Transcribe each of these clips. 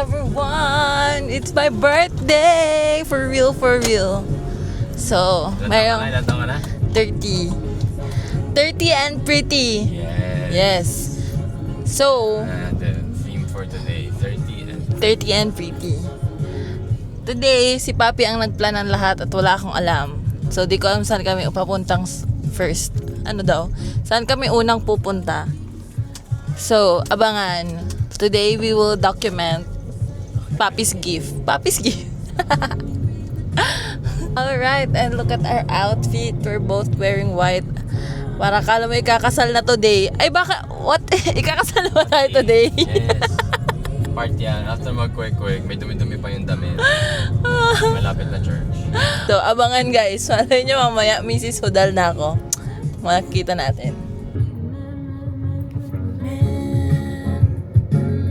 everyone! It's my birthday! For real, for real. So, mayroong Ilan taon ka na? 30. 30 and pretty. Yes. So, The theme for today, 30 and pretty. Today, si Papi ang nagplan ng lahat at wala akong alam. So, di ko alam saan kami papuntang first. Ano daw? Saan kami unang pupunta? So, abangan. Today, we will document Papi's gift. Papi's gift. Alright, and look at our outfit. We're both wearing white. Para kala mo ikakasal na today. Ay, baka, what? Ikakasal na tayo today? Yes. Part yan. After mag-quick, may dumi-dumi pa yung damit. Malapit na church. So, abangan guys. Malay nyo mamaya, Mrs. Hudal na ako. Makikita natin.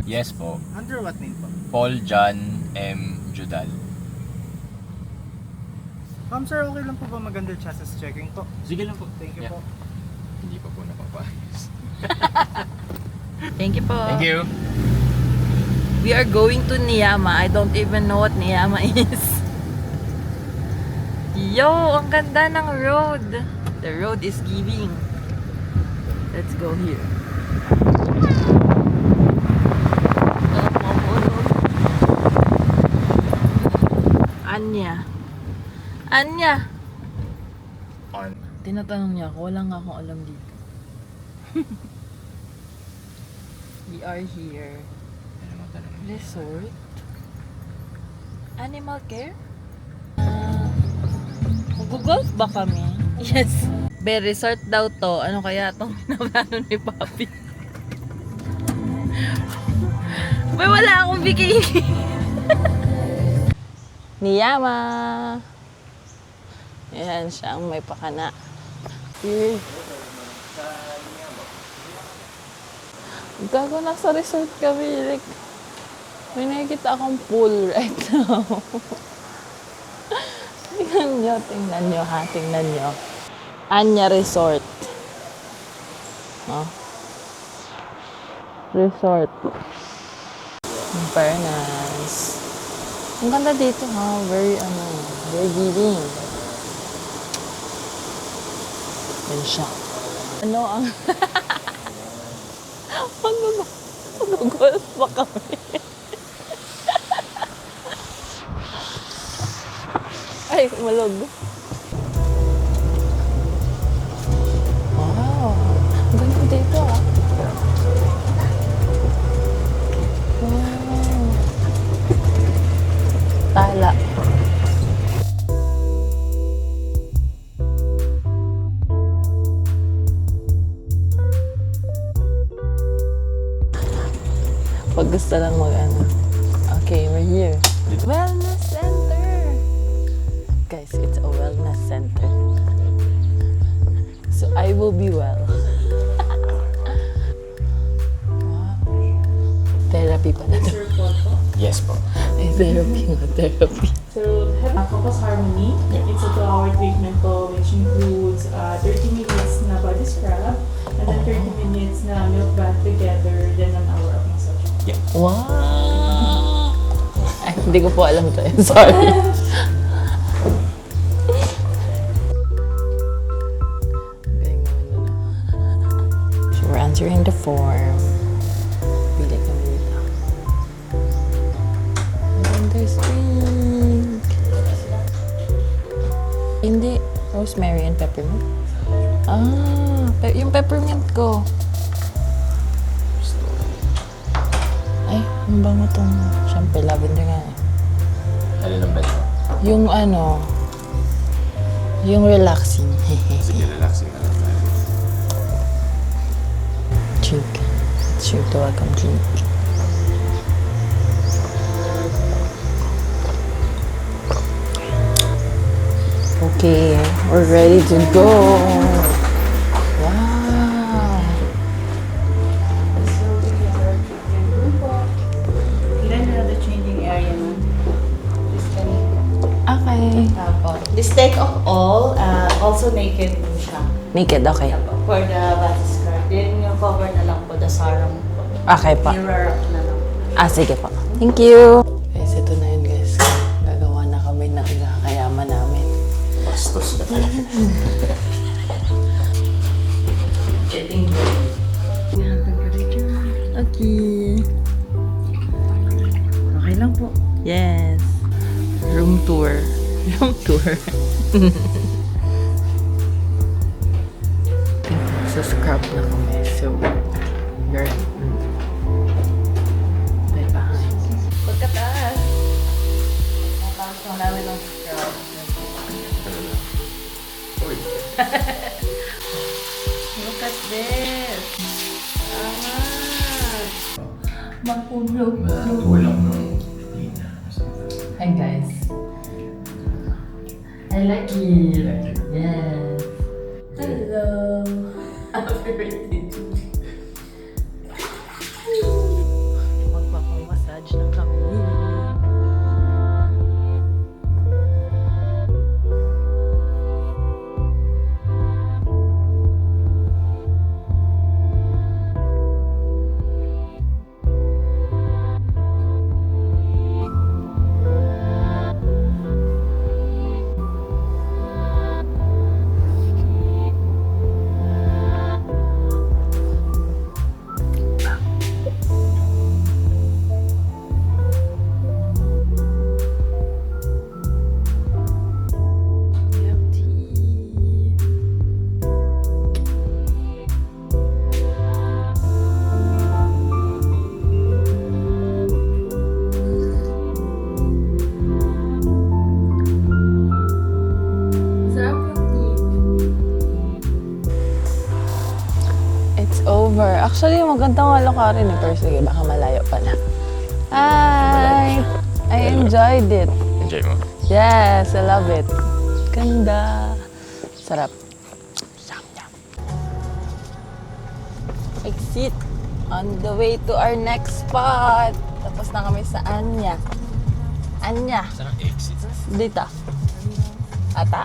Yes po. Under what name po? Paul John M. Judal. Sir, okay lang po ba mag-under chassis checking po? Sige lang po. Thank you po. Hindi pa po napapayos. Thank you po. Thank you. We are going to Niyama. I don't even know what Niyama is. Yo, ang ganda ng road. The road is giving. Let's go here. Anya. On. Tinatanong niya ako, wala nga akong alam dito. We are here. Ano mo tanong? Resort? Animal care? Mag-golf ba kami? Yes. Be, resort daw to. Ano kaya itong pinaplano ni Papi? Be, wala akong bikini. Niyama. Ayan siya ang may pakana. Here. Gago, nasa resort kami. Like, may nakikita akong pool right now. tingnan nyo. Anya Resort. Oh. Resort. Very nice. Ang ganda dito ha. Very giving. Yan siya. Ano ang... Mag-golf pa kami. Ay, malog. Wow. Ang ganda dito ah. Wow. Tala. Pag gusto lang mag-ano. Okay, we're here. Wellness Center! Guys, it's a wellness center. So, I will be well. Wow. Therapy pala to. Yes po. Ay, therapy. So, Focus Harmony, it's a 2-hour treatment po which includes 30 minutes na body scrub and then 30 minutes na milk bath together, then an hour of massage. Yeah. Wow! Ay, hindi ko po alam to. Sorry. So, we're answering the form. Pili kami dito. And there's drink. Hindi. Rosemary and peppermint. Ah, yung peppermint ko. Ay, ang bango tong, syempre, lavender nga eh. Alin ang bed mo? Yung yung relaxing. Sige, relaxing na lang tayo. Drink. It's your welcome drink. Okay, we're ready to go. Wow. Then the changing area nun. Okay. This take off all, also naked po siya. Naked, okay. For the body scrub. Then yung cover na lang po, the sarong po. Okay pa. Mirror up na lang. Sige po. Thank you. Guys, ito na yun guys. Gagawa na kami ng ikakayaman namin. Bastos na tayo. Getting ready. Okay. Okay lang po. Yes. Room tour. Room tour. Sa scrub na kami. So, girl. Bye bye. Pagkataas. Natapos na namin ng scrub. Uy. Look at this. Makulog. Walang nung Hi guys. I like it. Yes. Hello. Happy birthday to me. Magpapamassage na kami. Over. Actually, magandang lalakarin eh. Pero sige, baka malayo pala. Hi! I enjoyed it. Enjoy mo. Yes, I love it. Ganda. Sarap. Yum, yum. Exit. On the way to our next spot. Tapos na kami sa Anya. Anya. Saan ang exit? Dito. Ata?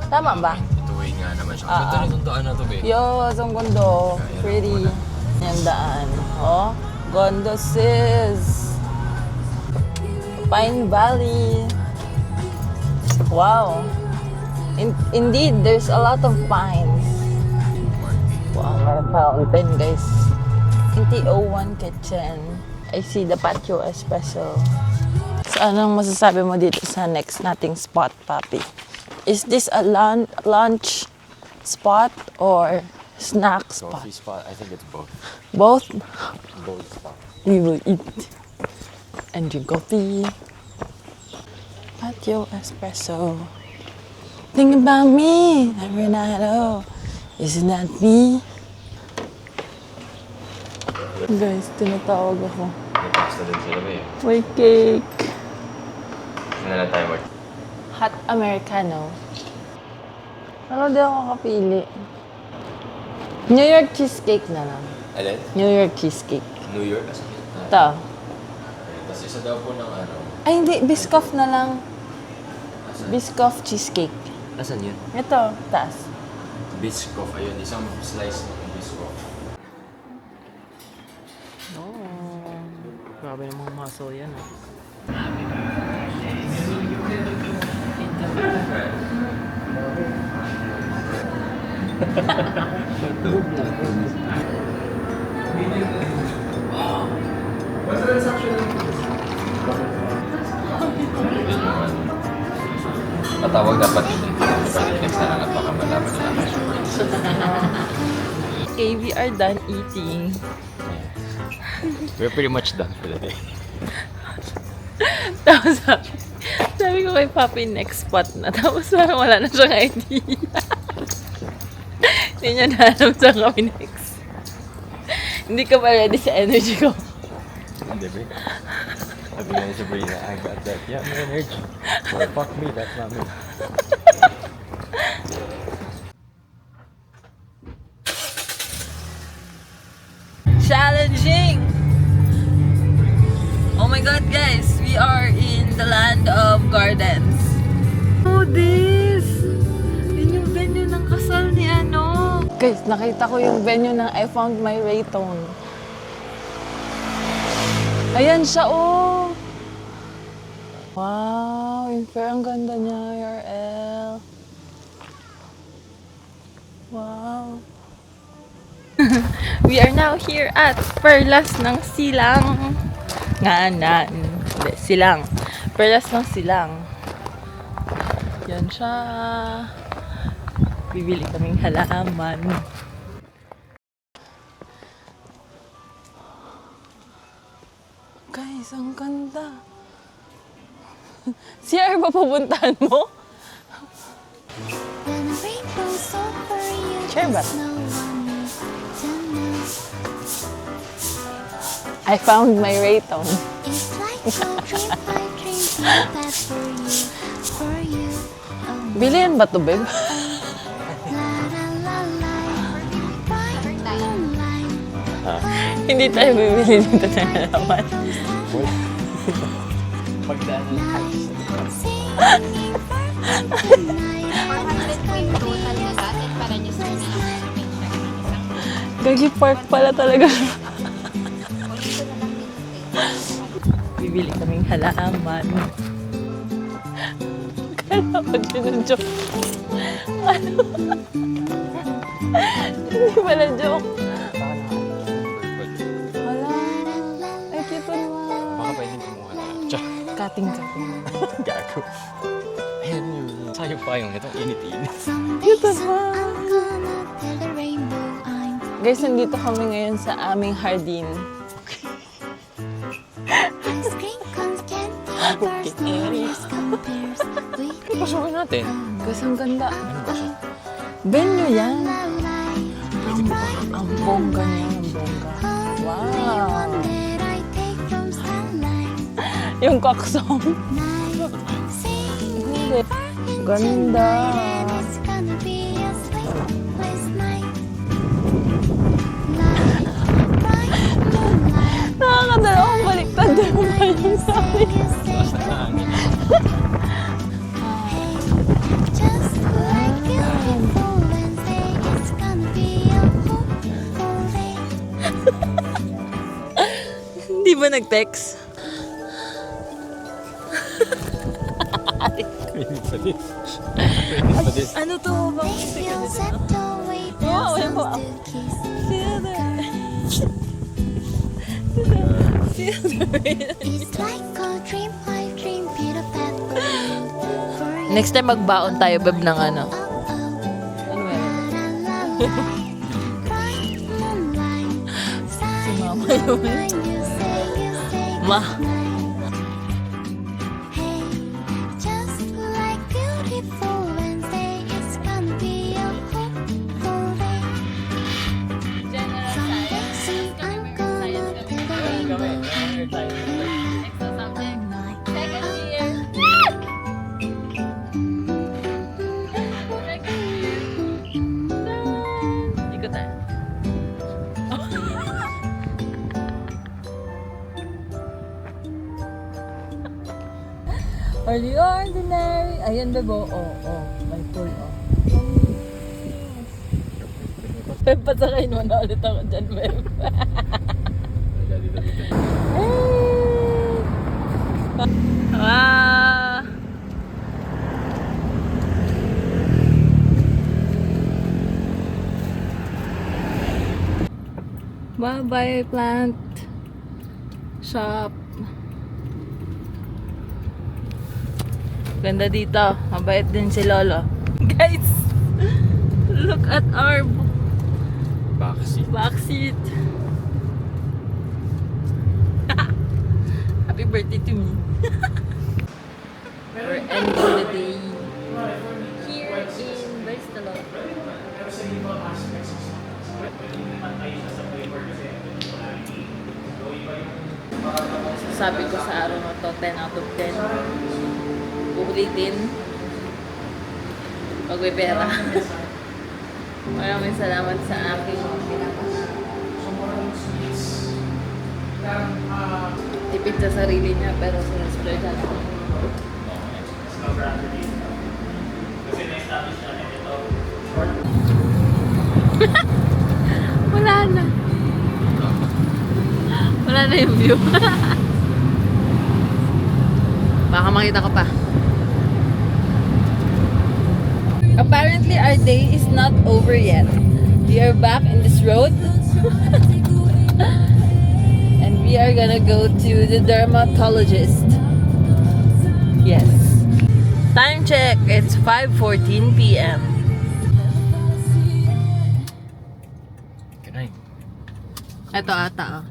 Tama ba? Ituway nga naman siya. Ganda na itong daan na ito, be. Yo, ang gondo. Pretty. Yung daan. Oh, gondo sis. Pine Valley. Wow. Indeed, there's a lot of pines. Wow, may fountain, guys. 2001 kitchen. I see the patio espresso. So, anong masasabi mo dito sa next nating spot, Papi? Is this a lunch spot or snack spot? Coffee spot. I think it's both. Both? Both spots. We will eat and drink coffee. Patio espresso. Think about me, Renato. Isn't that me? Guys, tinatawag ako. Nag-text na din sila, be. May cake. Saan na lang tayo mag... Hot Americano. Ano di ako kapili? New York cheesecake na lang. Alin? New York cheesecake. New York? Asan yun? Ito. Tapos isa daw po ng ano. Ay, hindi. Biscoff na lang. Asan? Biscoff cheesecake. Asan yun? Ito, taas. Biscoff. Ayun, isang slice ng biscoff. Oh. Grabe namang muscle yan. Patawag dapat yun. Next na lang at baka malaman na lang. Okay, we are done eating. We're pretty much done for the day. Tapos sabi ko kay Papi, next spot na. Tapos parang wala na siyang idea. Hindi niya na alam saan kami next. Hindi ka pa ready sa energy ko. Hindi ba? Sabi nga ni Sabrina, I got that. Yeah, may energy. Well, fuck me, that's not me. Challenging! Oh my God, guys! We are in the land of gardens. Oh, this! Yun yung venue ng kasal ni ano. Guys, nakita ko yung venue ng I Found My Raytone. Ayan siya, oh! Wow, ang ganda niya, URL. Wow. We are now here at Perlas ng Silang. Hindi, Silang. Perlas ng Silang. Yan siya. Bibili kaming halaman. Guys, ang ganda. CR ba pupuntahan mo? Sure ba? I found my Rayton. Bilihan ba to, babe? Hindi tayo bibili dito ng halaman. Pagdaan ng house. 400 po yung total na natin para niyo sir na Gagi park pala talaga. Bibili kaming halaman. Kala ko joke. Ano? Hindi pala joke. Hala. Ay, cute naman. Baka pwedeng kumuha na. Tsa. Kating. Gago. Ayan yun. Sayang pa yung itong init-init. Cute naman. Guys, nandito kami ngayon sa aming hardin. Pasukin natin. Guys, ang ganda. Venue yan. Ang bongga niya, ang bongga. Wow. Yung kaksong. Hindi. Ganda. Nakakadalawang baliktad din mo ba yung sabi? Basta na hangin. Hindi ba nag-text? Pwede pa din. Pwede pa din. Ano to? Bakit ka dito? Oo, wala mo. Feel the Next time magbaon tayo, beb, ng ano. Ano meron? Si mama yun. Ma. Ikot tayo. Are the ordinary? Ayan, bebo. Oh. May pool, oh. Beb, pasakayin mo na ulit ako dyan, beb. Ah! Bye-bye plant shop. Ganda dito. Mabait din si Lolo. Guys, look at our backseat. Happy birthday to me. We're ending the day here in Bristol. Sabi ko sa araw na to, 10 out of 10. Uulitin. Pag may pera. Maraming salamat sa aking tipid sa sarili niya, pero sinusplurge ako. Wala na. Wala na yung view. makita ko pa. Apparently, our day is not over yet. We are back in this road. And we are gonna go to the dermatologist. Yes. Time check. It's 5:14 p.m. Good night. Ito ata.